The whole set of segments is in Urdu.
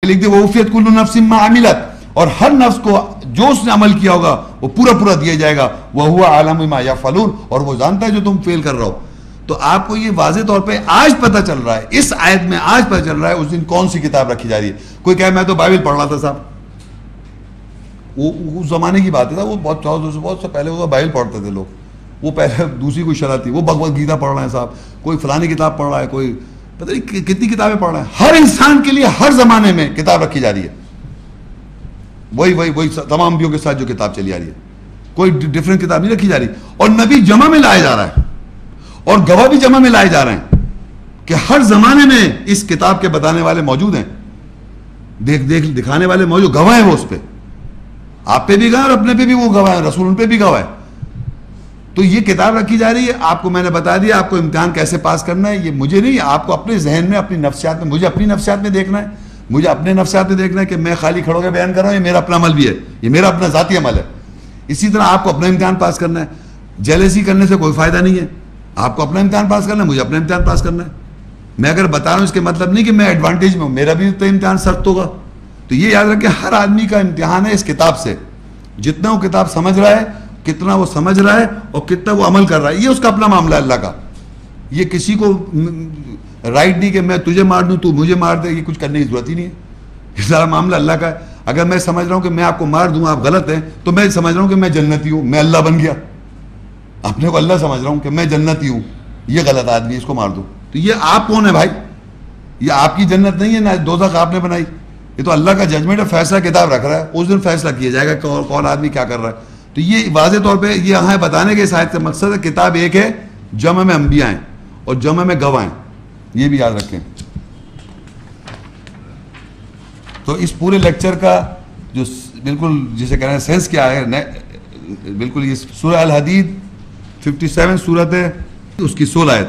لکھ دیا وَوُفِّيَتْ كُلُّ نَفْسٍ مَّا عَمِلَتْ, اور ہر نفس کو جو اس نے عمل کیا ہوگا وہ پورا دیا جائے گا. وَهُوَ عَالِمُ بِمَا يَفْعَلُونَ, اور وہ جانتا ہے جو تم فیل کر رہا ہو. تو آپ کو یہ واضح طور پہ آج پتہ چل رہا ہے, اس آیت میں آج پتہ چل رہا ہے اس دن کون سی کتاب رکھی جا رہی ہے. کوئی کہے میں تو بائبل پڑھ رہا تھا صاحب, وہ اس زمانے کی بات ہے, وہ بہت سے پہلے وہ بائبل پڑھتے تھے لوگ, وہ پہلے دوسری کوئی شرح تھی, وہ بھگوت گیتا پڑھ رہے ہیں صاحب, کوئی فلانی کتاب پڑھ رہا ہے, کوئی پتہ نہیں کتنی کتابیں پڑھ رہے ہیں. ہر انسان کے لیے ہر زمانے میں کتاب رکھی جا رہی ہے, وہی تمام انبیوں کے ساتھ جو کتاب چلی آ رہی ہے, کوئی ڈفرینٹ کتاب نہیں رکھی جا رہی. اور نبی جمع میں لایا جا رہا ہے اور گواہ بھی جمع میں لائے جا رہے ہیں کہ ہر زمانے میں اس کتاب کے بتانے والے موجود ہیں, دکھانے والے موجود, گواہ ہیں وہ اس پہ. آپ پہ بھی گواہ اور اپنے پہ بھی وہ گواہ ہے, رسول ان پہ بھی گواہ ہے. تو یہ کتاب رکھی جا رہی ہے. آپ کو میں نے بتا دیا آپ کو امتحان کیسے پاس کرنا ہے, یہ مجھے نہیں, آپ کو اپنے ذہن میں, اپنی نفسیات میں, مجھے اپنی نفسیات میں دیکھنا ہے, مجھے اپنے نفسیات میں دیکھنا ہے کہ میں خالی کھڑو کے بیان کر رہا ہوں, یہ میرا اپنا عمل بھی ہے, یہ میرا اپنا ذاتی عمل ہے. اسی طرح آپ کو اپنا امتحان پاس کرنا ہے. جیلسی کرنے سے کوئی فائدہ نہیں ہے. آپ کو اپنا امتحان پاس کرنا ہے, مجھے اپنا امتحان پاس کرنا ہے. میں اگر بتا رہا ہوں اس کے مطلب نہیں کہ میں ایڈوانٹیج میں ہوں, میرا بھی تو امتحان سخت ہوگا. تو یہ یاد رکھیں ہر آدمی کا امتحان ہے اس کتاب سے. جتنا وہ کتاب سمجھ رہا ہے, کتنا وہ سمجھ رہا ہے اور کتنا وہ عمل کر رہا ہے, یہ اس کا اپنا معاملہ ہے اللہ کا. یہ کسی کو رائٹ نہیں کہ میں تجھے مار دوں تو مجھے مار دے, یہ کچھ کرنے کی ضرورت ہی نہیں ہے. یہ سارا معاملہ اللہ کا ہے. اگر میں سمجھ رہا ہوں کہ میں آپ کو مار دوں آپ غلط ہیں, تو میں سمجھ رہا ہوں کہ میں جنتی ہوں, میں اللہ بن گیا. اپنے کو اللہ سمجھ رہا ہوں کہ میں جنتی ہوں, یہ غلط آدمی ہے اس کو مار دوں. تو یہ آپ کون ہے بھائی؟ یہ آپ کی جنت نہیں ہے, نہ دوزخ آپ نے بنائی. یہ تو اللہ کا ججمنٹ ہے, فیصلہ کتاب رکھ رہا ہے, اس دن فیصلہ کیا جائے گا کون آدمی کیا کر رہا ہے. تو یہ واضح طور پہ یہ یہاں بتانے کے شاید کا مقصد ہے کتاب ایک ہے, جمع میں انبیاء ہیں اور جمع میں گواہ ہیں, یہ بھی یاد رکھیں. تو اس پورے لیکچر کا جو بالکل جسے کہنا ہے سینس کیا ہے, بالکل یہ سورہ الحدید 57 سورت ہے, اس کی 16 آیت.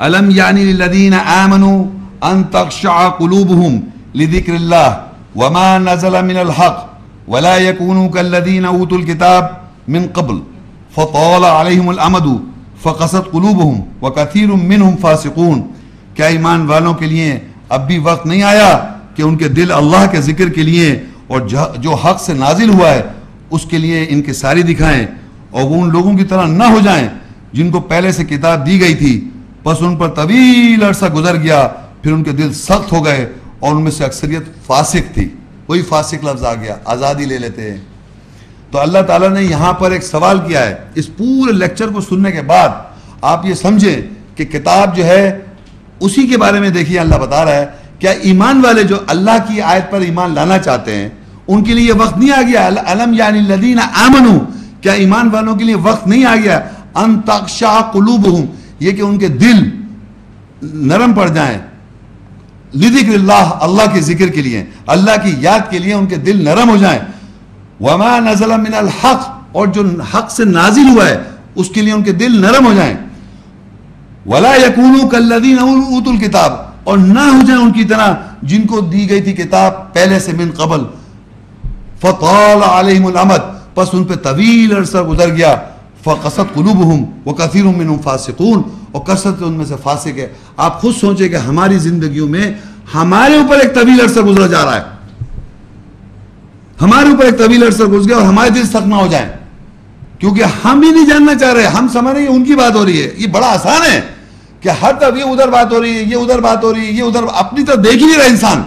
الم یعنی للذین آمنوا ان تخشع قلوبهم لذکر اللہ وما نزل من الحق ولا يكونوا كالذین اوتوا الكتاب من قبل فطال عليهم الامد فقست قلوبهم وكثير منهم فاسقون. کیا ایمان والوں کے لیے اب بھی وقت نہیں آیا کہ ان کے دل اللہ کے ذکر کے لیے اور جو حق سے نازل ہوا ہے اس کے لیے ان کے ساری دکھائیں, اور وہ ان لوگوں کی طرح نہ ہو جائیں جن کو پہلے سے کتاب دی گئی تھی, بس ان پر طویل عرصہ گزر گیا, پھر ان کے دل سخت ہو گئے اور ان میں سے اکثریت فاسق تھی. وہی فاسق لفظ آ گیا, آزادی لے لیتے ہیں. تو اللہ تعالیٰ نے یہاں پر ایک سوال کیا ہے. اس پورے لیکچر کو سننے کے بعد آپ یہ سمجھیں کہ کتاب جو ہے اسی کے بارے میں دیکھیے اللہ بتا رہا ہے. کیا ایمان والے جو اللہ کی آیت پر ایمان لانا چاہتے ہیں ان کے لیے یہ وقت نہیں آ گیا؟ الم یعنی الذین آمنوا, کیا ایمان والوں کے لیے وقت نہیں آ گیا ان تخشع قلوبہم, یہ کہ ان کے دل نرم پڑ جائیں, لذکر اللہ, اللہ کے ذکر کے لیے, اللہ کی یاد کے لیے ان کے دل نرم ہو جائیں. وما نزل من الحق, اور جو حق سے نازل ہوا ہے اس کے لیے ان کے دل نرم ہو جائیں. ولا یکونوا کالذین اوتوا الکتاب, اور نہ ہو جائیں ان کی طرح جن کو دی گئی تھی کتاب پہلے سے من قبل. فطال علیہم الامد, پس ان پہ طویل عرصہ گزر گیا. فقست قلوبہم وکثیر منہم فاسقون, اور کثرت ان میں سے فاسق ہے. آپ خود سوچیں کہ ہماری زندگیوں میں ہمارے اوپر ایک طویل عرصہ گزرا جا رہا ہے, ہمارے اوپر ایک طویل عرصہ گزر گیا اور ہمارے دل سخت نہ ہو جائیں, کیونکہ ہم ہی نہیں جاننا چاہ رہے, ہم سمجھ رہے ہیں ان کی بات ہو رہی ہے. یہ بڑا آسان ہے کہ ہر طرف یہ ادھر بات ہو رہی ہے, یہ ادھر بات ہو رہی ہے, یہ ادھر, اپنی طرف دیکھ ہی نہیں رہا انسان.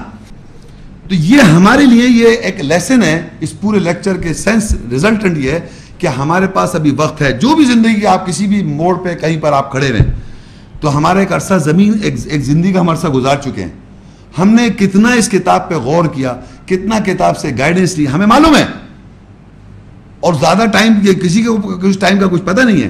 تو یہ ہمارے لیے یہ ایک لیسن ہے. اس پورے لیکچر کے سینس ریزلٹنٹ یہ ہے کہ ہمارے پاس ابھی وقت ہے. جو بھی زندگی آپ کسی بھی موڑ پہ کہیں پر آپ کھڑے رہیں, تو ہمارا ایک عرصہ زمین ایک زندگی کا ہم عرصہ گزار چکے ہیں. ہم نے کتنا اس کتاب پہ غور کیا, کتنا کتاب سے گائیڈنس لی, ہمیں معلوم ہے. اور زیادہ ٹائم, کسی کو کچھ ٹائم کا کچھ پتہ نہیں ہے.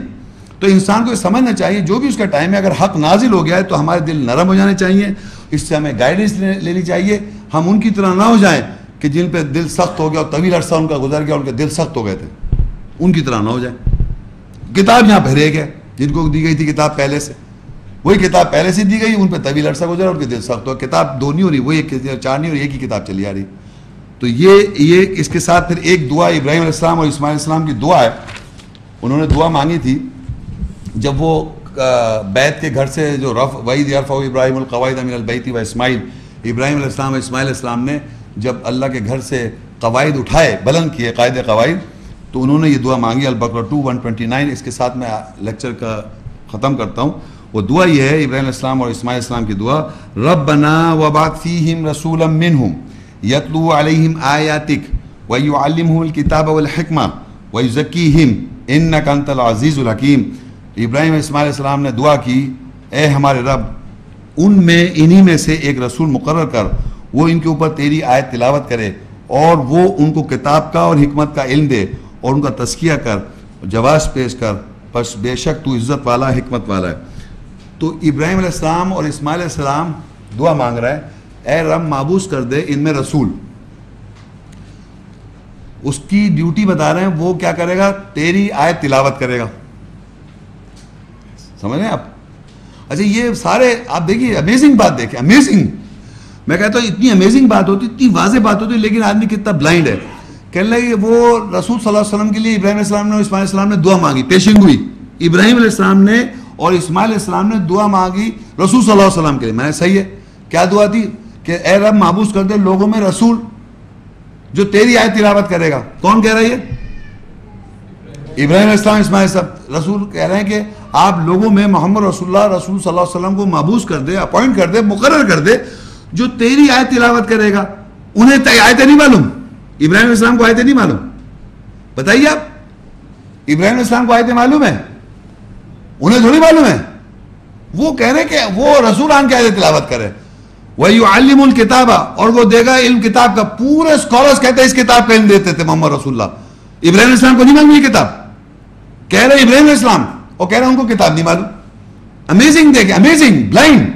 تو انسان کو یہ سمجھنا چاہیے جو بھی اس کا ٹائم ہے, اگر حق نازل ہو گیا ہے تو ہمارے دل نرم ہو جانے چاہیے, اس سے ہمیں گائیڈنس لینی چاہیے. ہم ان کی طرح نہ ہو جائیں کہ جن پہ دل سخت ہو گیا اور طویل عرصہ ان کا گزر گیا, ان کے دل سخت ہو گئے تھے, ان کی طرح نہ ہو جائیں. کتاب یہاں پہ رہ گئے, جن کو دی گئی تھی کتاب پہلے سے, وہی کتاب پہلے سے دی گئی, ان پہ طویل عرصہ گزرا, ان کے دل سخت ہو. کتاب دو نہیں ہو رہی, وہ ایک چار نہیں ہو رہی, ایک ہی کتاب چلی آ رہی. تو یہ اس کے ساتھ پھر ایک دعا ابراہیم علیہ السلام اور اسماعیل علیہ السلام کی دعا ہے. انہوں نے دعا مانگی تھی جب وہ بیت کے گھر سے جو وَإِذْ يَرْفَعُ إِبْرَاهِيمُ الْقَوَاعِدَ مِنَ الْبَيْتِ وَإِسْمَاعِيلُ, ابراہیم علیہ السلام اور اسماعیل علیہ السلام نے جب اللہ کے گھر سے قواعد اٹھائے، بلند کیے قائد قواعد، تو انہوں نے یہ دعا مانگی، البقرہ 2:129۔ اس کے ساتھ میں لیکچر کا ختم کرتا ہوں۔ وہ دعا یہ ہے ابراہیم علیہ السلام اور اسماعیل علیہ السلام کی دعا، ربنا وابعث فیہم رسولا منہم یتلو علیہم آیاتک ویعلمہم الکتاب والحکمہ ویزکیہم انک انت العزیز الحکیم۔ ابراہیم اسماعیل علیہ السلام نے دعا کی، اے ہمارے رب، ان میں انہی میں سے ایک رسول مقرر کر، وہ ان کے اوپر تیری آیت تلاوت کرے اور وہ ان کو کتاب کا اور حکمت کا علم دے اور ان کا تزکیہ کر، جواز پیش کر، پس بے شک تو عزت والا حکمت والا ہے۔ تو ابراہیم علیہ السلام اور اسماعیل علیہ السلام دعا مانگ رہا ہے، اے رب مابوس کر دے ان میں رسول۔ اس کی ڈیوٹی بتا رہے ہیں، وہ کیا کرے گا؟ تیری آیت تلاوت کرے گا۔ سمجھ رہے ہیں آپ؟ اچھا یہ سارے آپ دیکھیے، امیزنگ بات دیکھیں، امیزنگ، میں کہتا ہوں اتنی امیزنگ بات ہوتی، اتنی واضح بات ہوتی، لیکن آدمی کتنا بلائنڈ ہے۔ کہنے لگے وہ رسول صلی اللہ علیہ وسلم کے لیے ابراہیم علیہ السلام نے اور اسماعیل علیہ السلام نے دعا مانگی، پیشنگ ہوئی۔ ابراہیم علیہ السلام نے اور اسماعیل علیہ السلام نے دعا مانگی رسول صلی اللہ علیہ وسلم کے لیے۔ میں نے صحیح ہے، کیا دعا تھی؟ کہ اے رب مابوس کر دے لوگوں میں رسول جو تیری آیت تلاوت کرے گا۔ کون کہہ رہی ہے؟ ابراہیم علیہ السلام، اسماعیل علیہ السلام۔ رسول کہہ رہے ہیں کہ آپ لوگوں میں محمد رسول اللہ صلی اللہ علیہ وسلم کو مابوس کر دے، اپوائنٹ کر دے، مقرر کر دے، جو تیری آیت تلاوت کرے گا۔ انہیں آیتیں نہیں معلوم، ابراہیم علیہ السلام کو آیتیں نہیں معلوم۔ بتائیے آپ، ابراہیم علیہ السلام کو آیتیں معلوم ہیں؟ انہیں تھوڑی معلوم ہے۔ وہ کہہ رہے کہ وہ رسول آن کے آیتیں تلاوت کرے، وَيُعَلِّمُ الْكِتَابَ، اور وہ دے گا علم کتاب کا۔ پورے اسکالرز کہتے ہیں اس کتاب کا علم دیتے تھے محمد رسول اللہ۔ ابراہیم علیہ السلام کو نہیں معلوم یہ کتاب، کہہ رہے ابراہیم علیہ السلام، اور کہہ رہے ان کو کتاب نہیں معلوم۔ امیزنگ دیکھیں، امیزنگ، بلائنڈ،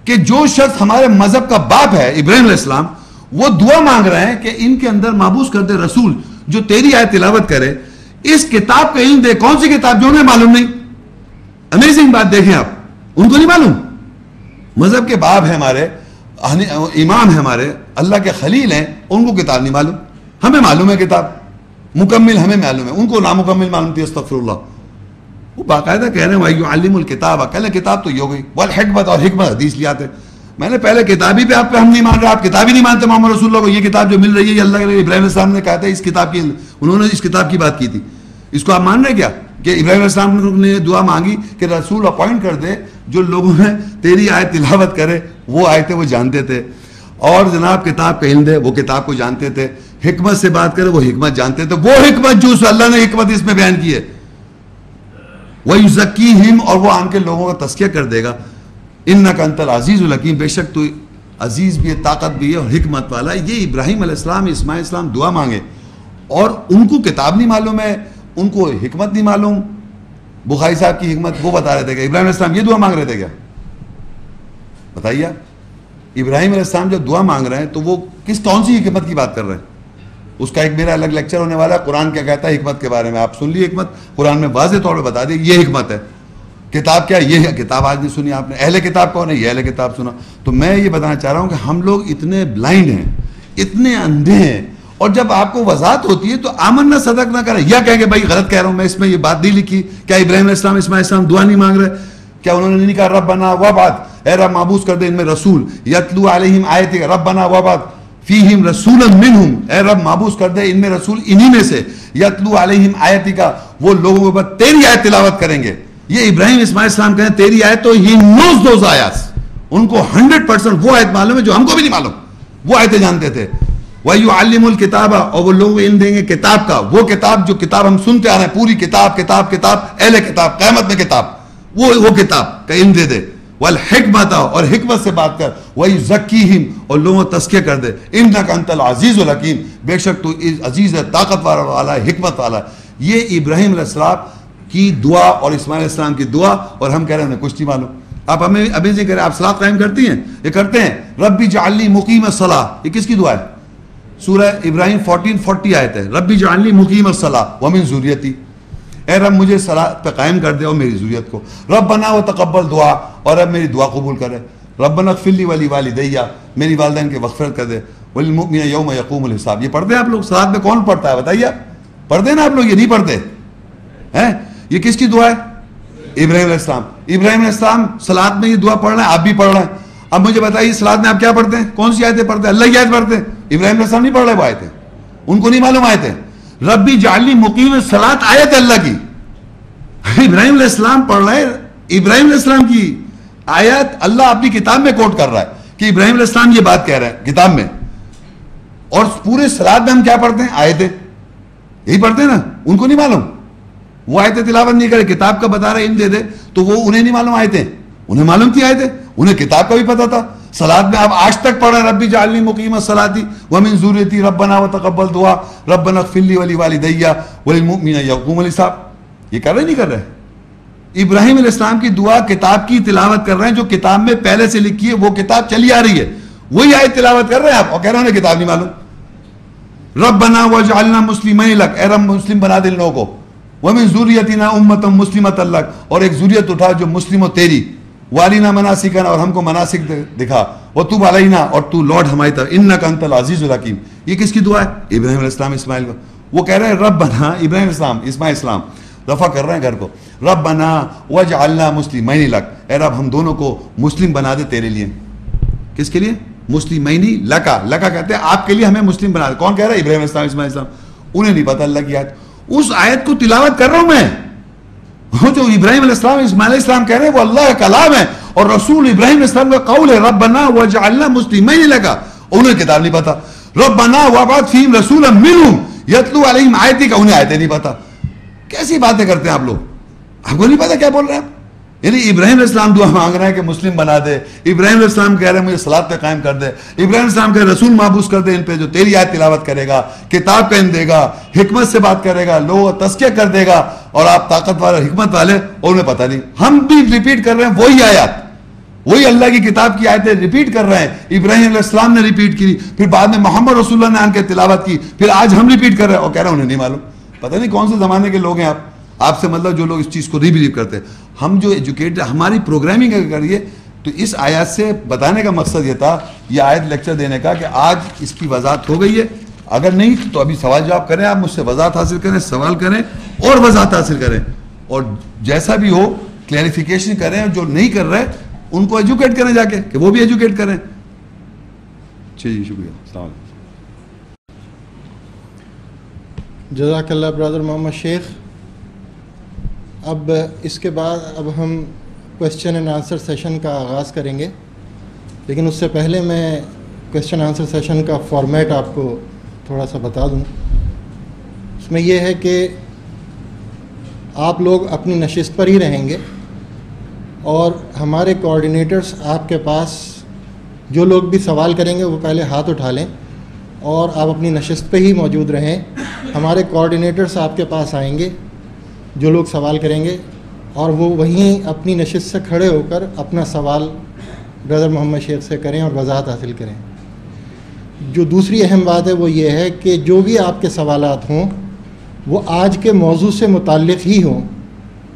کہ جو شخص ہمارے مذہب کا باپ ہے ابراہیم علیہ السلام، وہ دعا مانگ رہے ہیں کہ ان کے اندر مابوس کر دے رسول جو تیری آیت تلاوت کرے، اس کتاب کا علم دے۔ کون سی کتاب؟ جو انہیں معلوم نہیں۔ امیزنگ بات دیکھیں آپ، ان کو نہیں معلوم۔ مذہب کے باپ ہیں ہمارے، امام ہیں ہمارے، اللہ کے خلیل ہیں، ان کو کتاب نہیں معلوم۔ ہمیں معلوم ہے کتاب مکمل، ہمیں معلوم ہے، ان کو نامکمل معلوم تھی، استغفر اللہ۔ وہ باقاعدہ کہہ رہے ہیں وَيُعَلِّمُ الْكِتَابَ، کہہ لیں کتاب تو یہ ہو گئی، وَالْحِکْمَةَ، اور حکمت حدیث لے آتے۔ میں نے پہلے کتابی پہ آپ پہ ہم نہیں مان رہے، آپ کتابی نہیں مانتے محمد رسول اللہ کو۔ یہ کتاب جو مل رہی ہے یہ اللہ کے ابراہیم علیہ السلام نے کہا تھا، اس کتاب کی انہوں نے اس کتاب کی بات کی تھی، اس کو آپ مان رہے کیا؟ کہ ابراہیم علیہ السلام نے دعا مانگی کہ رسول اپوائنٹ کر دے جو لوگوں میں تیری آیت تلاوت کرے، وہ آیتیں وہ جانتے تھے، اور جناب کتاب کا علم دے، وہ کتاب کو جانتے تھے، حکمت سے بات کرے، وہ حکمت جانتے تھے، وہ حکمت جو اللہ نے حکمت اس میں بیان کی ہے۔ وَيُزَكِّيهِمْ، اور وہ آن کے لوگوں کا تزکیہ کر دے گا۔ اِنَّكَ أَنْتَ الْعَزِيزُ الْحَكِيمُ، بے شک تو عزیز بھی ہے، طاقت بھی ہے اور حکمت والا ہے۔ یہ ابراہیم علیہ السلام، اسماعیل علیہ السلام دعا مانگے، اور ان کو کتاب نہیں معلوم ہے، ان کو حکمت نہیں معلوم۔ بخاری صاحب کی حکمت وہ بتا رہے تھے کہ ابراہیم علیہ السلام یہ دعا مانگ رہے تھے کیا؟ بتائیے، ابراہیم علیہ السلام جب دعا مانگ رہے ہیں تو وہ کون سی حکمت کی بات کر رہے ہیں؟ اس کا ایک میرا الگ لیکچر ہونے والا ہے، قرآن کیا کہتا ہے حکمت کے بارے میں۔ آپ سن لیے حکمت، قرآن میں واضح طور پہ بتا دیا یہ حکمت ہے۔ کتاب کیا؟ یہ ہے کتاب، آج نہیں سنی آپ نے۔ اہل کتاب کون ہے؟ یہ اہل کتاب سنا۔ تو میں یہ بتانا چاہ رہا ہوں کہ ہم لوگ اتنے بلائنڈ ہیں، اتنے اندھے ہیں، اور جب آپ کو وضاحت ہوتی ہے تو آمن نہ صدق نہ کریں، یا کہیں کہ بھائی غلط کہہ رہا ہوں میں، اس میں یہ بات نہیں لکھی۔ کیا ابراہیم علیہ السلام، اسماعیل علیہ السلام دعا نہیں مانگ رہے؟ کیا انہوں نے نہیں کہا ربنا وابعث، اے رب مابوس کر دے ان میں رسول، یتلو علیہم آیاتک، ربنا وابعث فیہم رسولا منہم، اے رب مابوس کر دے ان میں رسول انہی میں سے، یتلو علیہم آیاتک، وہ لوگوں کے اوپر تیری آیت تلاوت کریں گے۔ یہ ابراہیم اسماعیل السلام کہیں تیری آیت، تو ہی نوز دوز آیات، ان کو 100% وہ آیت معلوم ہے جو ہم کو بھی نہیں معلوم، وہ آیتیں جانتے تھے۔ وَيُعَلِّمُ الْكِتَابَ، اور وہ لوگوں کو علم دیں گے کتاب کا، وہ کتاب جو کتاب ہم سنتے آ رہے ہیں، پوری کتاب کتاب کتاب، اہل کتاب، قیامت میں کتاب، وہ کتاب کا علم دے دے۔ وَالْحِکْمَةَ، اور حکمت سے بات کر، وَيُزَكِّيهِمْ، اور لوگوں کو تزکیہ کر دے۔ إِنَّكَ أَنْتَ الْعَزِيزُ الْحَكِيمُ، بے شک تو عزیز ہے، طاقت والا ہے، حکمت والا ہے۔ یہ ابراہیم علیہ السلام کی دعا اور اسماعیل علیہ السلام کی دعا، اور ہم کہہ رہے ہیں ہمیں کچھ نہیں معلوم۔ آپ ہمیں ابھی سے کہہ رہے ہیں آپ صلاۃ قائم کرتی ہیں؟ یہ کرتے ہیں۔ ربی جعلنی مقیم الصلاۃ، یہ کس کی دعا ہے؟ سورہ ابراہیم 14:40 آیت ہے، ربی جعلنی مقیم الصلاۃ ومن ذریتی، اے رب مجھے صلاۃ پہ قائم کر دے اور میری ذریت کو۔ ربنا وتقبل دعا، اور اب میری دعا قبول کرے۔ ربنا اغفر لی ولوالدی، میری والدین کے مغفرت کر دے۔ والمؤمنین یوم یقوم الحساب، یہ پڑھتے ہیں آپ لوگ صلاۃ میں؟ کون پڑھتا ہے بتائیے؟ پڑھتے ہیں نا آپ لوگ؟ یہ نہیں پڑھتے ہیں؟ یہ کس کی دعا ہے؟ ابراہیم علیہ السلام۔ ابراہیم علیہ السلام صلاۃ میں یہ دعا پڑھ رہے ہیں، آپ بھی پڑھ رہے ہیں۔ اب مجھے بتائیے صلاۃ میں آپ کیا پڑھتے ہیں؟ کون سی آیتیں پڑھتے ہیں؟ اللہ کی آیت پڑھتے ہیں. ابراہیم علیہ السلام نہیں پڑھ رہے وہ آیتیں, ان کو نہیں معلوم آیتیں. ربی جعلنی مقیم الصلاۃ آیت اللہ کی, ابراہیم علیہ السلام پڑھ رہے ہیں. ابراہیم علیہ السلام کی آیت اللہ اپنی کتاب میں کوٹ کر رہا ہے کہ ابراہیم علیہ السلام یہ بات کہہ رہے ہیں کتاب میں. اور پورے صلاۃ میں ہم کیا پڑھتے ہیں؟ آیتیں, یہی پڑھتے ہیں نا. ان کو نہیں معلوم, وہ آیتیں تلاوت نہیں کرے, کتاب کا بتا رہے علم دے دے تو وہ انہیں نہیں معلوم آیتیں, انہیں معلوم تھی آیتیں, انہیں کتاب کا بھی پتا تھا. صلاۃ میں آپ آج تک پڑھ رہے ہیں ربی جعلنی مقیم الصلاۃ ومن ذریتی ربنا وتقبل دعا ربنا اغفر لی ولوالدی وللمؤمنین یقوم الحساب. یہ کر رہے نہیں کر رہے؟ ابراہیم علیہ السلام کی دعا کتاب کی تلاوت کر رہے ہیں جو کتاب میں پہلے سے لکھی ہے, وہ کتاب چلی آ رہی ہے, وہی آیت تلاوت کر رہے ہیں آپ اور کہہ رہے ہیں انہیں کتاب نہیں معلوم. ربنا وجعلنا مسلمین لک, اے رب مسلم بنا دے ان لوگوں کو. ومن ذریتنا امۃ مسلمۃ لک, اور ایک ذریت اٹھا جو مسلم ہو تیری. وارینا مناسکنا, اور ہم کو مناسک دکھا. وتوب علینا, اور تو لوٹ ہماری طرف. انک انت العزیز الحکیم. یہ کس کی دعا ہے؟ ابراہیم علیہ السلام اسماعیل کو. وہ کہہ رہے ہیں ربنا, ابراہیم السلام اسماعیل السلام رفع کر رہے ہیں گھر کو, ربنا وجعلنا مسلمین لک, اے رب ہم دونوں کو مسلم بنا دے تیرے لیے. کس کے لیے؟ مسلمین لکا, لکا کہتے ہیں آپ کے لیے ہمیں مسلم بنا دے. کون کہہ رہا ہے؟ ابراہیم السلام اسماعیل السلام. انہیں نہیں پتا اللہ کی آیت, اس آیت کو تلاوت کر رہا ہوں میں. وہ جو ابراہیم علیہ السلام اسماعیل علیہ السلام کہہ رہے ہیں وہ اللہ کا کلام ہے اور رسول ابراہیم علیہ السلام کا قول ہے. ربنا وجعلنا مسلمین لک, انہیں کتاب نہیں پتا. ربنا وابعث فیہم رسولا منہم یتلو علیہم آیاتک, انہیں آیتیں نہیں پتا. کیسی باتیں کرتے ہیں آپ لوگ؟ آپ کو نہیں پتا کیا بول رہے ہیں آپ؟ یعنی ابراہیم علیہ السلام دعا مانگ رہے ہیں کہ مسلم بنا دے. ابراہیم علیہ السلام کہہ رہے ہیں مجھے صلاۃ پہ قائم کر دے. ابراہیم علیہ السلام کہہ رہے ہیں رسول محبوس کر دے ان پہ جو تیری آیت تلاوت کرے گا, کتاب کا علم دے گا, حکمت سے بات کرے گا, لوگوں کا تزکیہ کر دے گا. اور آپ طاقت والے حکمت والے, اور انہیں پتہ نہیں. ہم بھی ریپیٹ کر رہے ہیں وہی آیات, وہی اللہ کی کتاب کی آیتیں ریپیٹ کر رہے ہیں. ابراہیم علیہ السلام نے ریپیٹ کی, پھر بعد میں محمد رسول اللہ نے آن کے تلاوت کی, پھر آج ہم ریپیٹ کر رہے ہیں اور کہہ رہے ہیں انہیں نہیں معلوم. پتہ نہیں کون سے زمانے کے لوگ ہیں آپ سے مطلب جو لوگ اس چیز کو ری بلیو کرتے ہیں. ہم جو ایجوکیٹڈ, ہماری پروگرامنگ اگر کریے تو اس آیات سے بتانے کا مقصد یہ تھا, یہ آیت لیکچر دینے کا کہ آج اس کی وضاحت ہو گئی ہے. اگر نہیں تو ابھی سوال جواب کریں, آپ مجھ سے وضاحت حاصل کریں, سوال کریں اور وضاحت حاصل کریں, اور جیسا بھی ہو کلیریفیکیشن کریں. جو نہیں کر رہے ان کو ایجوکیٹ کریں جا کے, کہ وہ بھی ایجوکیٹ کریں. جی شکریہ, السلام علیکم. جزاک اللہ برادر محمد شیخ. اب اس کے بعد اب ہم کویسچن اینڈ آنسر سیشن کا آغاز کریں گے, لیکن اس سے پہلے میں کویسچن آنسر سیشن کا فارمیٹ آپ کو تھوڑا سا بتا دوں. اس میں یہ ہے کہ آپ لوگ اپنی نشست پر ہی رہیں گے اور ہمارے کوآرڈینیٹرز آپ کے پاس جو لوگ بھی سوال کریں گے وہ پہلے ہاتھ اٹھا لیں اور آپ اپنی نشست پہ ہی موجود رہیں. ہمارے کوآرڈینیٹرز آپ کے پاس آئیں گے جو لوگ سوال کریں گے, اور وہ وہیں اپنی نشست سے کھڑے ہو کر اپنا سوال برادر محمد شیخ سے کریں اور وضاحت حاصل کریں. جو دوسری اہم بات ہے وہ یہ ہے کہ جو بھی آپ کے سوالات ہوں وہ آج کے موضوع سے متعلق ہی ہوں,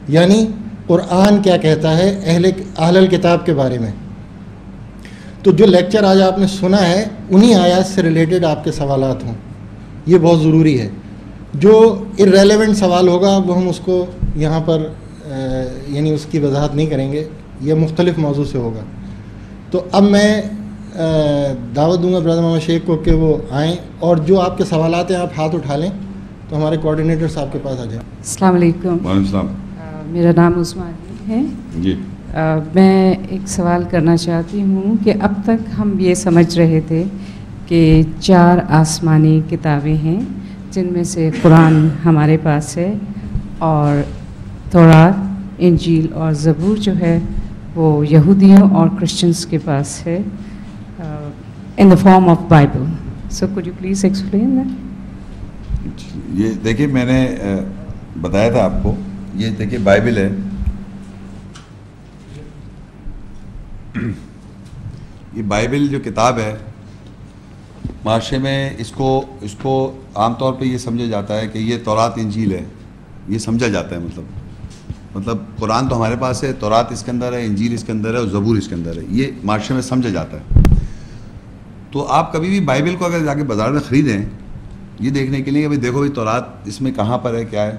یعنی قرآن کیا کہتا ہے اہل الکتاب کے بارے میں. تو جو لیکچر آج آپ نے سنا ہے انہی آیات سے ریلیٹڈ آپ کے سوالات ہوں, یہ بہت ضروری ہے. جو ارریلیونٹ سوال ہوگا وہ ہم اس کو یہاں پر یعنی اس کی وضاحت نہیں کریں گے, یہ مختلف موضوع سے ہوگا. تو اب میں دعوت دوں گا برادر محمد شیخ کو کہ وہ آئیں, اور جو آپ کے سوالات ہیں آپ ہاتھ اٹھا لیں تو ہمارے کوآرڈینیٹرس آپ کے پاس آ جائیں. السلام علیکم. وعلیکم السلام. میرا نام عثمان ہے جی. میں ایک سوال کرنا چاہتی ہوں کہ اب تک ہم یہ سمجھ رہے تھے کہ 4 آسمانی کتابیں ہیں جن میں سے قرآن ہمارے پاس ہے اور تورات, انجیل اور زبور جو ہے وہ یہودیوں اور کرسچنس کے پاس ہے in the form of Bible. So could you please explain that? یہ دیکھیے میں نے بتایا تھا آپ کو, یہ دیکھیے بائبل ہے, یہ بائبل جو کتاب ہے معاشرے میں اس کو عام طور پہ یہ سمجھا جاتا ہے کہ یہ تورات انجیل ہے, یہ سمجھا جاتا ہے. مطلب قرآن تو ہمارے پاس ہے, تورات اس کے اندر ہے, انجیل اس کے اندر ہے اور زبور اس کے اندر ہے, یہ معاشرے میں سمجھا جاتا ہے. تو آپ کبھی بھی بائبل کو اگر جا کے بازار میں خریدیں یہ دیکھنے کے لیے کہ بھائی دیکھو بھائی تورات اس میں کہاں پر ہے, کیا ہے,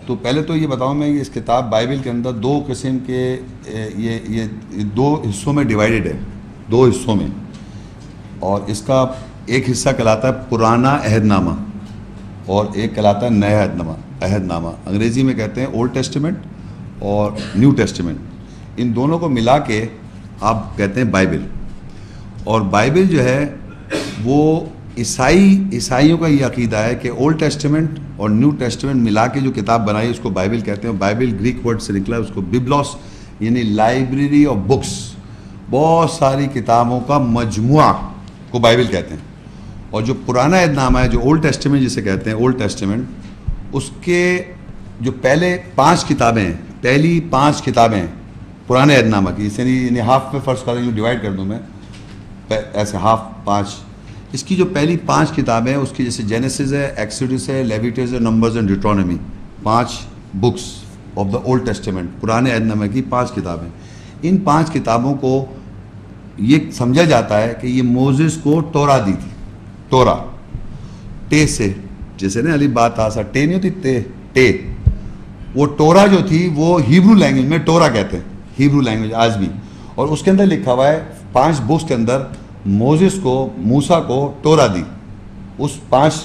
تو پہلے تو یہ بتاؤں میں کہ اس کتاب بائبل کے اندر 2 قسم کے یہ 2 حصوں میں ڈیوائیڈڈ ہے. دو حصوں میں، اور اس کا ایک حصہ کہلاتا ہے پرانا عہد نامہ اور ایک کہلاتا ہے نیا عہد نامہ. انگریزی میں کہتے ہیں اولڈ ٹیسٹیمنٹ اور نیو ٹیسٹیمنٹ. ان دونوں کو ملا کے آپ کہتے ہیں بائبل. اور بائبل جو ہے وہ عیسائیوں کا یہ عقیدہ ہے کہ اولڈ ٹیسٹیمنٹ اور نیو ٹیسٹیمنٹ ملا کے جو کتاب بنائی اس کو بائبل کہتے ہیں. بائبل گریک ورڈ سے نکلا ہے، اس کو ببلوس یعنی لائبریری آف بکس، بہت ساری کتابوں کا مجموعہ کو بائبل کہتے ہیں. اور جو پرانا عہد نامہ ہے، جو اولڈ ٹیسٹیمنٹ جسے کہتے ہیں اولڈ ٹیسٹیمنٹ، اس کے جو پہلے 5 کتابیں ہیں، پہلی 5 کتابیں ہیں پرانے عہد نامہ کی، یعنی ہاف پہ فرض کر ڈیوائڈ کر دوں میں ایسے ہاف 5. اس کی جو پہلی 5 کتابیں ہیں اس کی جیسے جینیسس ہے، ایکسوڈس ہے، لیویٹس ہے، Numbers and Deuteronomy, 5 books of the Old Testament, پرانے عہد نامہ کی 5 کتابیں. ان 5 کتابوں کو یہ سمجھا جاتا ہے کہ یہ موزس کو تورا دی تھی. تورا ٹے سے، جیسے نا علی بات آسا ٹے نہیں ہوتی، ٹے وہ تورا جو تھی وہ ہیبرو لینگویج میں تورا کہتے ہیں، ہیبرو لینگویج آج بھی. اور اس کے اندر لکھا ہوا ہے 5 بکس کے اندر موزس کو، موسیٰ کو تورا دی. اس 5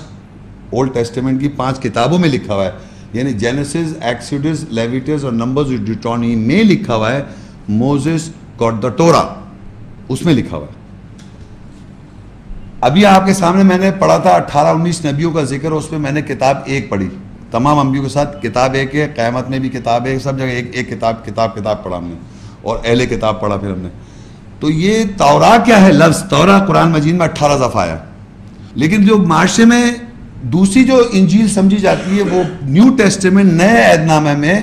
اولڈ ٹیسٹیمنٹ کی 5 کتابوں میں لکھا ہوا ہے، یعنی جینیسس، ایکسوڈس، لیویٹس اور نمبرز ڈیوٹرونومی میں لکھا ہوا ہے موزس گاٹ دا تورا، اس میں لکھا ہوا ہے. ابھی آپ کے سامنے میں نے پڑھا تھا 18-19 نبیوں کا ذکر، اس میں نے کتاب 1 پڑھی. تمام انبیاء کے ساتھ کتاب 1 ہے، قیامت میں بھی کتاب ہے، سب جگہ ایک کتاب پڑھا ہم نے، اور اہل کتاب پڑھا پھر ہم نے. تو یہ تورا کیا ہے؟ لفظ تورا قرآن مجید میں 18 دفعہ آیا. لیکن جو معاشرے میں دوسری جو انجیل سمجھی جاتی ہے وہ نیو ٹیسٹیمنٹ، نئے عہد نامہ میں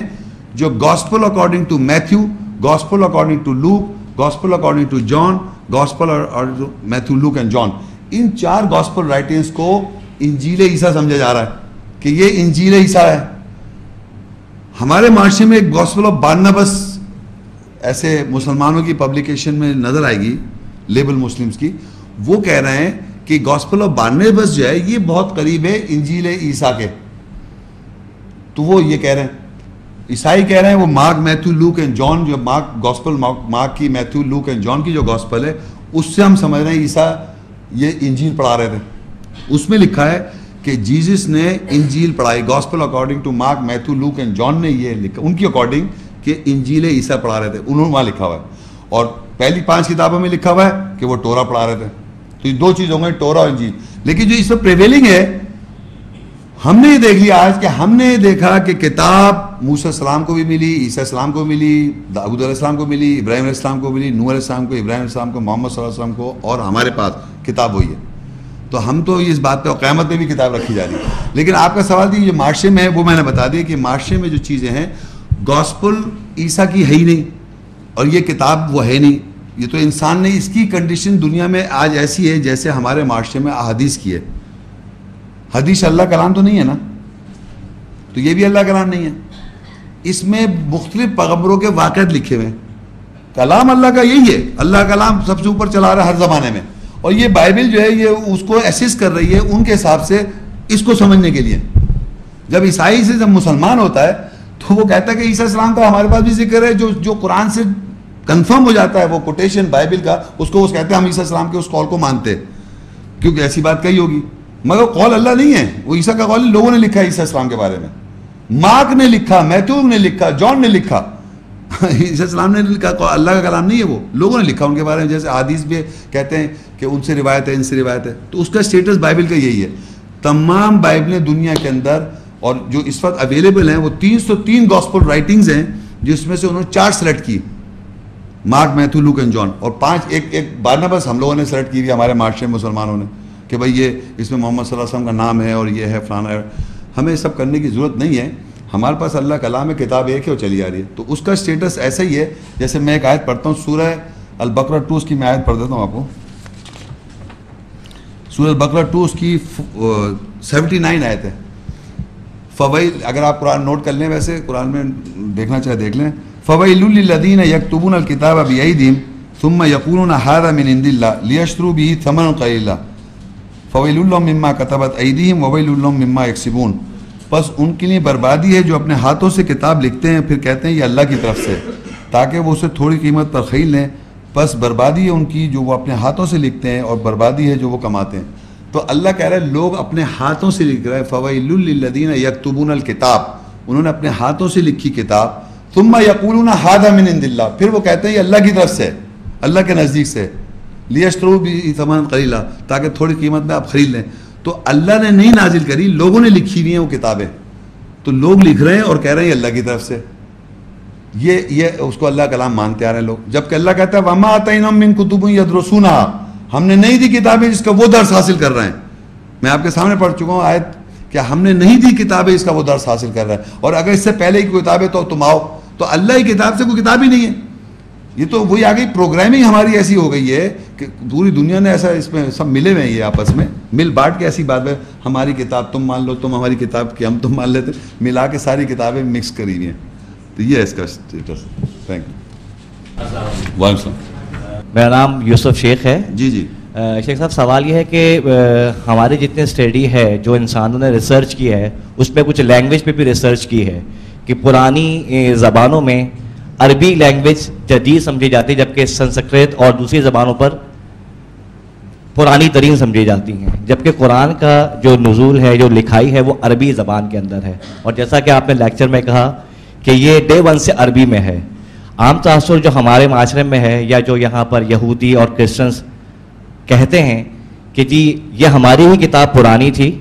جو gospel according to Matthew, gospel according to Luke, gospel according to John, gospel Matthew, Luke and John, ان 4 گاسپل رائٹنگز کو انجیل عیسیٰ سمجھا جا رہا ہے کہ یہ انجیل عیسیٰ ہے. ہمارے معاشرے میں ایک گاسپل آف بارناباس ایسے مسلمانوں کی پبلیکیشن میں نظر آئے گی، لیبل مسلمز کی، وہ کہہ رہے ہیں کہ گاسپل آف بارناباس جو ہے یہ بہت قریب ہے انجیل عیسیٰ کے. تو وہ یہ کہہ رہے ہیں، عیسائی کہہ رہے ہیں وہ Mark, Matthew, Luke and John, جو مارک کی، میتھیو، لوک اینڈ جان کی جو گاسپل ہے اس سے ہم سمجھ رہے ہیں عیسیٰ یہ انجیل پڑھا رہے تھے. اس میں لکھا ہے کہ جیزس نے انجیل پڑھائی، gospel according to Mark, Matthew, Luke and John نے یہ لکھا ان کی اکارڈنگ کہ انجیل عیسیٰ پڑھا رہے تھے، انہوں نے وہاں لکھا ہوا ہے. اور پہلی 5 کتابوں میں لکھا ہوا ہے کہ وہ تورا پڑھا رہے تھے. تو یہ 2 چیز ہوں گے، تورا اور انجیل. لیکن جو اس میں پریویلنگ ہے، ہم نے یہ دیکھ لیا آج کہ ہم نے دیکھا کہ کتاب موسیٰ علیہ السلام کو بھی ملی، عیسیٰ علیہ السلام کو ملی، داؤد علیہ السلام کو ملی، ابراہیم علیہ السلام کو ملی، نوح علیہ السلام کو، ابراہیم علیہ السلام کو، محمد صلی اللہ علیہ وسلم کو، اور ہمارے پاس کتاب وہی ہے. تو ہم تو اس بات پہ قیامت میں بھی کتاب رکھی جا رہی ہے. لیکن آپ کا سوال تھی جو معاشرے میں ہے، وہ میں نے بتا دیا کہ معاشرے میں جو چیزیں ہیں گاسپل عیسیٰ کی ہے ہی نہیں، اور یہ کتاب وہ ہے نہیں. یہ تو انسان نے، اس کی کنڈیشن دنیا میں آج ایسی ہے جیسے ہمارے معاشرے میں احادیث کی ہے. حدیث اللہ کلام تو نہیں ہے نا، تو یہ بھی اللہ کلام نہیں ہے. اس میں مختلف پیغمبروں کے واقعات لکھے ہوئے ہیں. کلام اللہ کا یہی ہے، اللہ کلام سب سے اوپر چلا رہا ہے ہر زمانے میں. اور یہ بائبل جو ہے یہ اس کو ایسس کر رہی ہے ان کے حساب سے، اس کو سمجھنے کے لیے. جب عیسائی سے جب مسلمان ہوتا ہے تو وہ کہتا ہے کہ عیسیٰ السلام کا ہمارے پاس بھی ذکر ہے، جو قرآن سے کنفرم ہو جاتا ہے، وہ کوٹیشن بائبل کا، اس کو وہ کہتے ہیں ہم عیسیٰ السلام کے اس قول کو مانتے ہیں، کیونکہ ایسی بات کہی ہوگی. مگر قول اللہ نہیں ہے، وہ عیسیٰ کا قول لوگوں نے لکھا ہے عیسیٰ السلام کے بارے میں. مارک نے لکھا، میتھیو نے لکھا، جان نے لکھا. عیسیٰ السلام نے لکھا، اللہ کا کلام نہیں ہے، وہ لوگوں نے لکھا ان کے بارے میں. جیسے حدیث بھی کہتے ہیں کہ ان سے روایت ہے، ان سے روایت ہے، تو اس کا سٹیٹس بائبل کا یہی ہے. تمام بائبلیں دنیا کے اندر اور جو اس وقت اویلیبل ہیں وہ 303 گاسپل رائٹنگز ہیں، جس میں سے انہوں نے 4 سلیکٹ کی، Mark, Matthew, Luke and John, اور 5 ایک بارناباس ہم لوگوں نے سلیکٹ کی ہمارے معاشرے میں مسلمانوں نے کہ بھائی یہ اس میں محمد صلی اللہ علیہ وسلم کا نام ہے اور یہ ہے فلانا ہے. ہمیں سب کرنے کی ضرورت نہیں ہے، ہمارے پاس اللہ کلام ہے، کتاب ایک ہے اور چلی آ رہی ہے. تو اس کا سٹیٹس ایسا ہی ہے. جیسے میں ایک آیت پڑھتا ہوں سورہ البقرہ 2، اس کی میں آیت پڑھ دیتا ہوں آپ کو. سورہ البقرہ 2 اس کی 79 آیت ہے. فویل، اگر آپ قرآن نوٹ کر لیں، ویسے قرآن میں دیکھنا چاہے دیکھ لیں. فویل للذین یکتبون الکتاب بایدیہم ثم یقولون ھذا من عند اللہ لیشتروا به ثمنا قلیلا فویل لهم مما کتبت ایدیہم وویل لهم مما یکسبون. بس ان کے لیے بربادی ہے جو اپنے ہاتھوں سے کتاب لکھتے ہیں پھر کہتے ہیں یہ اللہ کی طرف سے، تاکہ وہ اسے تھوڑی قیمت پر خرید لیں، بس بربادی ہے ان کی جو وہ اپنے ہاتھوں سے لکھتے ہیں اور بربادی ہے جو وہ کماتے ہیں. تو اللہ کہہ رہا ہے لوگ اپنے ہاتھوں سے لکھ رہے ہیں. فویل للذین یکتبون الکتاب, انہوں نے اپنے ہاتھوں سے لکھی کتاب. ثم یقولون ھذا من عند اللہ, پھر وہ کہتے ہیں یہ اللہ کی طرف سے, اللہ کے نزدیک سے. لیشتروا بہ ثمنا قلیلا, تاکہ تھوڑی قیمت میں آپ خرید لیں. تو اللہ نے نہیں نازل کری, لوگوں نے لکھی ہوئی ہیں وہ کتابیں. تو لوگ لکھ رہے ہیں اور کہہ رہے ہیں یہ اللہ کی طرف سے. یہ اس کو اللہ کلام مانتے آ رہے ہیں لوگ, جبکہ اللہ کہتا ہے وما آتیناہم من کتب یدرسونھا, ہم نے نہیں دی کتابیں جس کا وہ درس حاصل کر رہے ہیں. میں آپ کے سامنے پڑھ چکا ہوں آیت کہ ہم نے نہیں دی کتابیں اس کا وہ درس حاصل کر رہا ہے. اور اگر اس سے پہلے کی کتابیں تو تم آؤ, تو اللہ کی کتاب سے کوئی کتاب ہی نہیں ہے. یہ تو وہی آ گئی, پروگرامنگ ہماری ایسی ہو گئی ہے کہ پوری دنیا نے ایسا, اس میں سب ملے ہوئے ہیں یہ آپس میں مل بانٹ کے ایسی بات ہے, ہماری کتاب تم مان لو, تم ہماری کتاب کی ہم تم مان لیتے, ملا کے ساری کتابیں مکس کری ہوئی ہیں. تو یہ ہے اس کا اسٹیٹس. Thank you. وعلیکم السلام. میرا نام یوسف شیخ ہے. جی جی شیخ صاحب, سوال یہ ہے کہ ہمارے جتنے اسٹڈی ہے جو انسانوں نے ریسرچ کی ہے اس میں کچھ لینگویج پہ بھی ریسرچ کی ہے کہ پرانی زبانوں میں عربی لینگویج جدید سمجھی جاتی ہے, جبکہ سنسکرت اور دوسری زبانوں پر پرانی ترین سمجھی جاتی ہیں, جبکہ قرآن کا جو نزول ہے, جو لکھائی ہے, وہ عربی زبان کے اندر ہے. اور جیسا کہ آپ نے لیکچر میں کہا کہ یہ ڈے ون سے عربی میں ہے. عام تاثر جو ہمارے معاشرے میں ہے, یا جو یہاں پر یہودی اور کرسچنس کہتے ہیں کہ جی یہ ہماری ہی کتاب پرانی تھی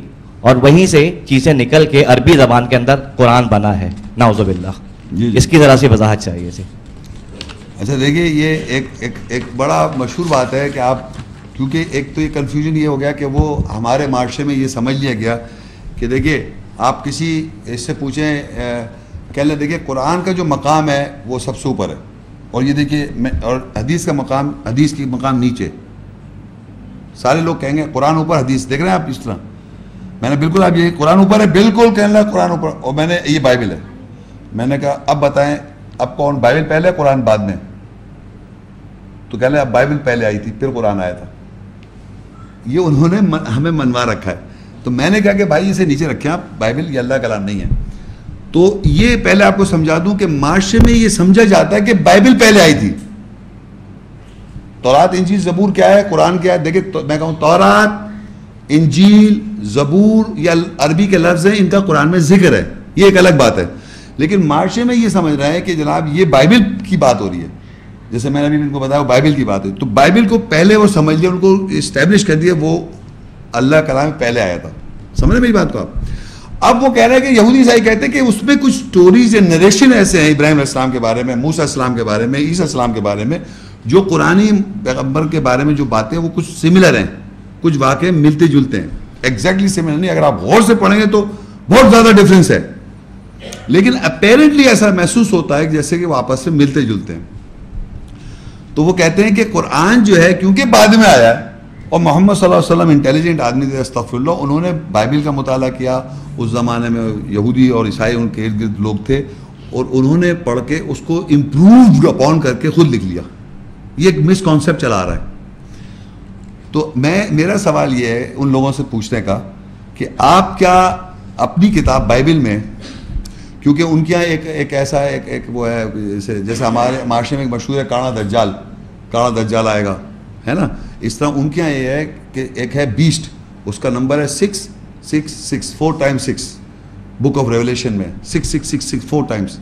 اور وہیں سے چیزیں نکل کے عربی زبان کے اندر قرآن بنا ہے, نعوذ باللہ. جی اس کی ذرا سی وضاحت چاہیے جی. اچھا دیکھیے, یہ ایک بڑا مشہور بات ہے کہ آپ, کیونکہ ایک تو یہ کنفیوژن یہ ہو گیا کہ وہ ہمارے معاشرے میں یہ سمجھ لیا گیا کہ دیکھیے آپ کسی اس سے پوچھیں, کہہ لیں دیکھیے قرآن کا جو مقام ہے وہ سب سے اوپر ہے, اور یہ دیکھیے اور حدیث کا مقام, حدیث کی مقام نیچے. سارے لوگ کہیں گے قرآن اوپر حدیث, دیکھ رہے ہیں آپ اس طرح. میں نے بالکل, آپ یہ قرآن اوپر ہے, بالکل کہنے لگا قرآن اوپر, اور میں نے یہ بائبل ہے. میں نے کہا اب بتائیں اب کون, بائبل پہلے قرآن بعد میں؟ تو کہنے لگا اب بائبل پہلے آئی تھی پھر قرآن آیا تھا. یہ انہوں نے ہمیں منوا رکھا ہے. تو میں نے کہا کہ بھائی اسے نیچے رکھیں آپ, بائبل یہ اللہ کا کلام نہیں ہے. تو یہ پہلے آپ کو سمجھا دوں کہ معاشرے میں یہ سمجھا جاتا ہے کہ بائبل پہلے آئی تھی. تورات انجیل زبور کیا ہے, قرآن کیا ہے؟ دیکھیں میں کہوں تورات انجیل زبور یا عربی کے لفظ ہیں, ان کا قرآن میں ذکر ہے, یہ ایک الگ بات ہے. لیکن معاشرے میں یہ سمجھ رہا ہے کہ جناب یہ بائبل کی بات ہو رہی ہے, جیسے میں نے ابھی ان کو بتایا وہ بائبل کی بات ہے. تو بائبل کو پہلے وہ سمجھ لیا, ان کو اسٹیبلش کر دیا وہ اللہ کا کلام پہلے آیا تھا. سمجھ میری بات کو آپ؟ اب وہ کہہ رہے ہیں کہ یہودی عیسائی کہتے ہیں کہ اس میں کچھ سٹوریز یا نریشن ایسے ہیں ابراہیم علیہ السلام کے بارے میں, موسیٰ علیہ السلام کے بارے میں, عیسیٰ علیہ السلام کے بارے میں, جو قرآنی پیغمبر کے بارے میں جو باتیں وہ کچھ سملر ہیں, کچھ واقع ملتے جلتے ہیں. ایگزیکٹلی سملر نہیں, اگر آپ غور سے پڑھیں گے تو بہت زیادہ ڈفرینس ہے, لیکن اپیرنٹلی ایسا محسوس ہوتا ہے جیسے کہ وہ آپس سے ملتے جلتے ہیں. تو وہ کہتے ہیں کہ قرآن جو ہے کیونکہ بعد میں آیا ہے, اور محمد صلی اللہ علیہ وسلم انٹیلیجنٹ آدمی تھے, استغفر اللہ, انہوں نے بائبل کا مطالعہ کیا. اس زمانے میں یہودی اور عیسائی ان کے ارد گرد لوگ تھے, اور انہوں نے پڑھ کے اس کو امپرووڈ اپون کر کے خود لکھ لیا. یہ ایک مس کانسیپٹ چلا رہا ہے. تو میرا سوال یہ ہے ان لوگوں سے پوچھنے کا کہ آپ کیا اپنی کتاب بائبل میں, کیونکہ ان کے یہاں ایک ایسا ایک وہ ہے جیسے ہمارے معاشرے میں ایک مشہور ہے کاڑا دجال آئے گا, ہے نا, اس طرح ان کے یہاں یہ ہے کہ ایک ہے بیسٹ, اس کا نمبر ہے 666 4 × 6 بک آف ریولیشن میں 6666 4 ٹائمس.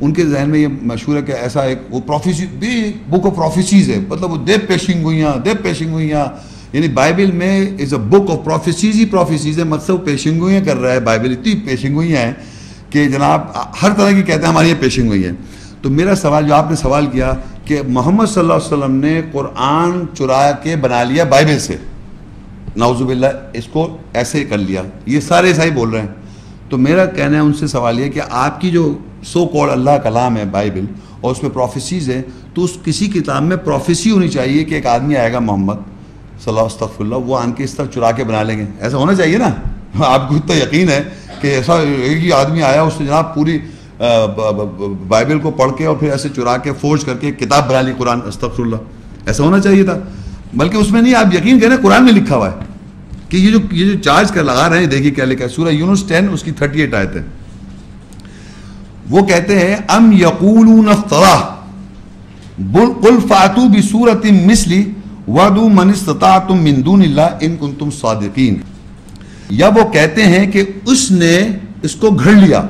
ان کے ذہن میں یہ مشہور ہے کہ ایسا ایک وہ پروفیسی بک آف پروفیسیز ہے, مطلب وہ دیو پیشنگ ہوئیاں, یعنی بائبل میں is a book of prophecies ہی پروفیسیز ہے, مطلب پیشنگ ہوئیاں کر رہا ہے بائبل, اتنی پیشنگ ہوئیاں ہیں کہ جناب ہر طرح کی کہتے ہیں ہماری یہ پیشنگ ہوئی ہے. تو میرا سوال جو آپ نے سوال کیا کہ محمد صلی اللہ علیہ وسلم نے قرآن چرا کے بنا لیا بائبل سے, نعوذ باللہ, اس کو ایسے کر لیا, یہ سارے عیسائی بول رہے ہیں. تو میرا کہنا ہے ان سے سوال یہ کہ آپ کی جو سو کال اللہ کلام ہے بائبل, اور اس میں پروفیسیز ہے, تو اس کسی کتاب میں پروفیسی ہونی چاہیے کہ ایک آدمی آئے گا محمد صلی اللہ استغفر اللہ, وہ آن کے اس طرح چرا کے بنا لیں گے, ایسا ہونا چاہیے نا. آپ کو اتنا یقین ہے کہ ایسا ایک ہی آدمی آیا, اس نے جناب پوری بائبل کو پڑھ کے اور پھر ایسے چرا کے فورج کر کے کتاب بنا لی قرآن, استغفر اللہ, ایسا ہونا چاہیے تھا. بلکہ اس میں نہیں, آپ یقین کریں قرآن میں لکھا ہوا ہے کہ یہ جو چارج کر لگا رہے ہیں, دیکھیے کیا لکھا ہے, سورہ یونس 10 اس کی 38 آیت ہے. وہ کہتے ہیں ام یقولون افتراہ, قل فاتو بسورۃ مثلی وادعوا من استطعتم من دون اللہ ان کنتم صادقین. یا وہ کہتے ہیں کہ اس نے اس کو گھڑ لیا,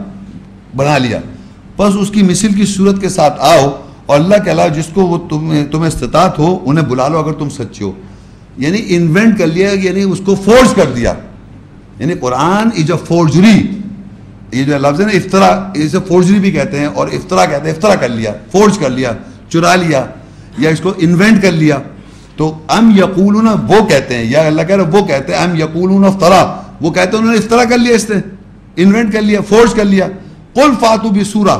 بنا لیا, بس اس کی مثل کی صورت کے ساتھ آؤ اور اللہ کے علاوہ جس کو وہ تمہیں استطاعت ہو انہیں بلا لو اگر تم سچے ہو. یعنی انوینٹ کر لیا, یعنی اس کو فورج کر دیا. یعنی قرآن از اے فورجری, یہ جو لفظ ہے نا افطرا, اسے فورجری بھی کہتے ہیں اور افطرا کہتے ہیں. افطرا کر لیا, فورج کر لیا, چرا لیا, یا اس کو انوینٹ کر لیا. تو ام یقولون, وہ کہتے ہیں, یا اللہ کہہ رہا وہ کہتے ہیں ام یقولون افطرا, وہ کہتے ہیں انہوں نے افطرا کر لیا, اس نے انوینٹ کر لیا, فورج کر لیا. قل فاتو بسورہ,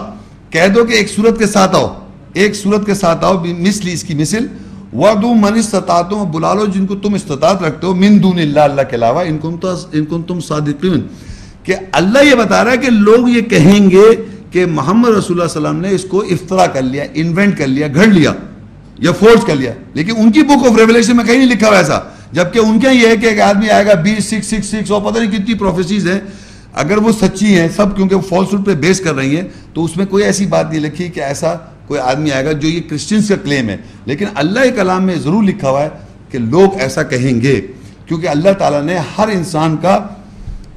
کہہ دو کہ ایک صورت کے ساتھ آؤ, ایک صورت کے ساتھ آؤ, مثلی اس کی مثل, وَدُوا مَنِ اسْتَطَعْتُمْ, بلا لو جن کو تم استطاعت رکھتے ہو, من دون اللہ, اللہ کے علاوہ, ان کنتم صادقین. کہ اللہ یہ بتا رہا ہے کہ لوگ یہ کہیں گے کہ محمد رسول اللہ صلی اللہ علیہ وسلم نے اس کو افطرا کر لیا, انوینٹ کر لیا, گھڑ لیا یا فورج کر لیا. لیکن ان کی بک آف ریویلیشن میں کہیں نہیں لکھا ہوا ایسا, جبکہ ان کے یہ ہے کہ ایک آدمی آئے گا 20,666 اور پتہ نہیں کتنی پروفیسیز ہیں, اگر وہ سچی ہیں سب, کیونکہ وہ فالس ہوڈ پہ بیس کر رہی ہیں, تو اس میں کوئی ایسی بات نہیں لکھی کہ ایسا کوئی آدمی آئے گا جو یہ کرسچنس کا کلیم ہے. لیکن اللہ کے کلام میں ضرور لکھا ہوا ہے کہ لوگ ایسا کہیں گے, کیونکہ اللہ تعالیٰ نے ہر انسان کا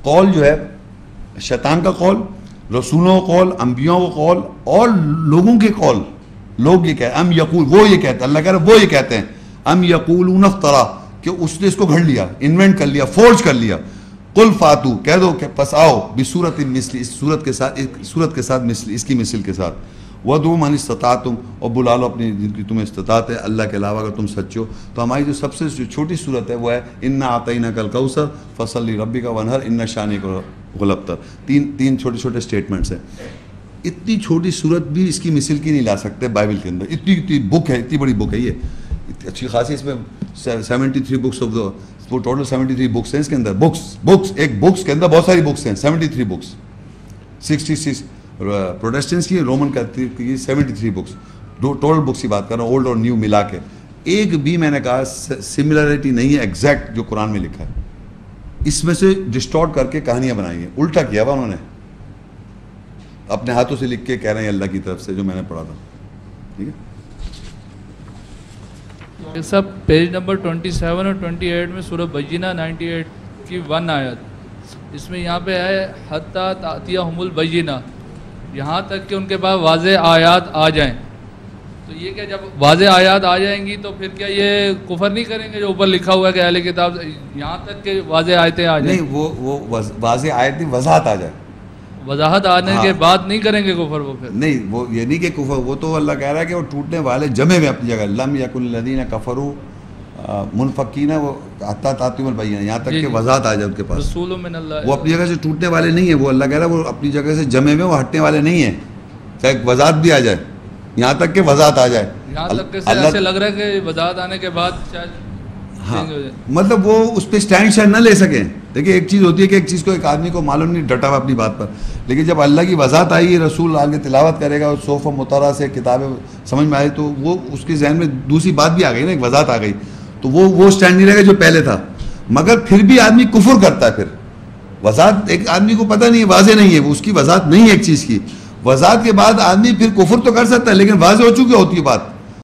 قول جو ہے, شیطان کا قول, رسولوں کا قول, انبیاء کا قول اور لوگوں کے قول, لوگ یہ کہتے ہیں ام یقول, وہ یہ کہتے ہیں, اللہ کہہ رہا ہے وہ یہ کہتے ہیں ام یقولون افترا, کہ اس نے اس کو گھڑ لیا, انوینٹ کر لیا, فورج کر لیا. قل فاتو, کہہ دو کہ پس آؤ, بصورت مثلی, اس صورت کے ساتھ, صورت کے ساتھ مثل, اس کی مثل کے ساتھ, وَدُعُوا مَنِ اسْتَطَعْتُمْ, اور بلا لو اپنی جن کی تمہیں استطاعت ہے اللہ کے علاوہ اگر تم سچے ہو. تو ہماری جو سب سے چھوٹی صورت ہے وہ ہے اِنَّا أَعْطَيْنَاكَ الْكَوْثَرَ فَصَلِّ لِرَبِّكَ وَانْحَرْ إِنَّ شَانِئَكَ هُوَ الْأَبْتَرُ. تین چھوٹے چھوٹے سٹیٹمنٹس ہیں. اتنی چھوٹی صورت بھی اس کی مثل کی نہیں لا سکتے بائبل کے اندر. اتنی بک ہے, اتنی بڑی بک ہے یہ, اچھی خاصی, اس میں 73 بکس آف دا, وہ ٹوٹل 73 بکس ہیں اس کے اندر. بکس ایک بکس کے اندر بہت ساری بکس ہیں, 73 بکس, 66 پروٹیسٹنٹس کی, رومن کیتھولک کی 73 بکس, ٹوٹل بکس کی بات کر رہا ہوں, اولڈ اور نیو ملا کے. ایک بھی میں نے کہا سملرٹی نہیں ہے ایگزیکٹ جو قرآن میں لکھا ہے. اس میں سے ڈسٹورٹ کر کے کہانیاں بنائی ہیں, الٹا کیا ہوا انہوں نے, اپنے ہاتھوں سے لکھ کے کہہ رہے ہیں اللہ کی طرف سے, جو میں نے پڑھا تھا. ٹھیک ہے, یہ سب پیج نمبر 27 اور 28 میں سورہ بینہ 98 کی 1 آیت, اس میں یہاں پہ ہے حتیٰ تأتیہم البینہ, یہاں تک کہ ان کے پاس واضح آیات آ جائیں. تو یہ کہ جب واضح آیات آ جائیں گی تو پھر کیا یہ کفر نہیں کریں گے جو اوپر لکھا ہوا ہے کہ اہل کتاب, یہاں تک کہ واضح آیتیں آ جائیں؟ نہیں, وہ واضح آیت نہیں, وضاحت آ جائے. وضاحت آنے کے بعد نہیں کریں گے کفر وہ پھر؟ نہیں, وہ یہ نہیں کہ کفر, وہ تو اللہ کہہ رہا ہے کہ وہ ٹوٹنے والے جمے ہوئے اپنی جگہ, لم یکن الذین کفروا منفکین, وہ حتیٰ تأتیہم البینہ, یہاں تک کہ وضاحت آ جائے ان کے پاس. رسول من اللہ, وہ اپنی جگہ سے ٹوٹنے والے نہیں ہیں, وہ اللہ کہہ رہا ہے وہ اپنی جگہ سے جمے ہوئے, وہ ہٹنے والے نہیں ہیں, چاہے وضاحت بھی آ جائے, یہاں تک کہ وضاحت آ جائے. یہاں تک کہ ایسے لگ رہا ہے کہ وضاحت آنے کے بعد شاید, ہاں, مطلب وہ اس پہ اسٹینڈ شاید نہ لے سکیں. دیکھیں ایک چیز ہوتی ہے کہ ایک چیز کو ایک آدمی کو معلوم نہیں, ڈٹا ہوا اپنی بات پر, لیکن جب اللہ کی وضاحت آئی, رسول آگے تلاوت کرے گا اور صوف و مطالعہ سے کتابیں سمجھ میں آئی, تو وہ اس کے ذہن میں دوسری بات بھی آ گئی نا, ایک وضاحت آ گئی, تو وہ اسٹینڈ نہیں رہے گا جو پہلے تھا. مگر پھر بھی آدمی کفر کرتا ہے. پھر وضاحت ایک آدمی کو پتہ نہیں ہے, واضح نہیں ہے, وہ اس کی وضاحت نہیں ہے ایک چیز کی, وضاحت کے بعد آدمی پھر کفر تو کر سکتا ہے, لیکن واضح ہو چکی ہوتی ہے بات,